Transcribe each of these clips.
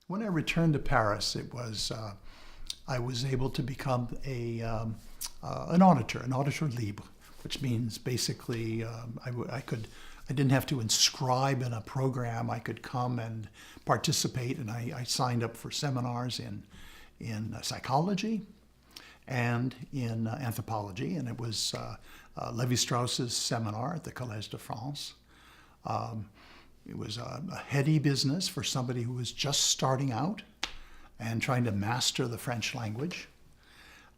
When I returned to Paris, I was able to become an auditor libre, which means basically I didn't have to inscribe in a program. I could come and participate, and I signed up for seminars in psychology and in anthropology, and it was Lévi-Strauss's seminar at the Collège de France. It was a heady business for somebody who was just starting out and trying to master the French language.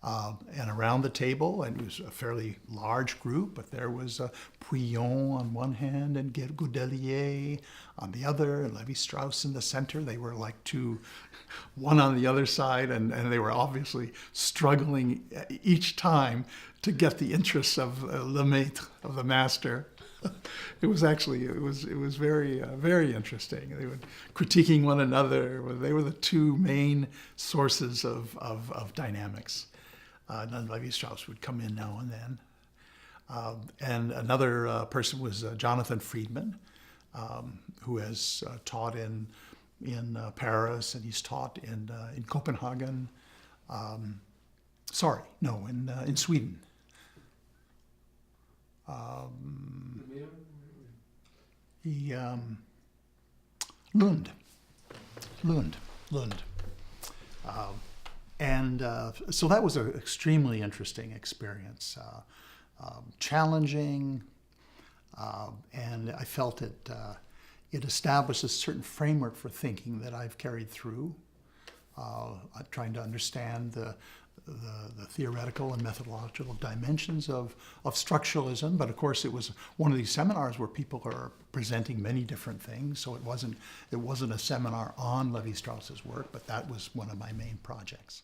And around the table, and it was a fairly large group, but there was Pouillon on one hand and Godelier on the other, and Lévi-Strauss in the center. They were like one on the other side, and they were obviously struggling each time to get the interests of le maître, of the master. It was very, very interesting. They were critiquing one another. They were the two main sources of dynamics. Then Lévi-Strauss would come in now and then. And another person was Jonathan Friedman, who has taught in Paris, and he's taught in Copenhagen. In Sweden. Lund. So that was an extremely interesting experience, challenging, and I felt it established a certain framework for thinking that I've carried through, trying to understand the theoretical and methodological dimensions of structuralism. But of course, it was one of these seminars where people are presenting many different things. So it wasn't a seminar on Lévi-Strauss's work, but that was one of my main projects.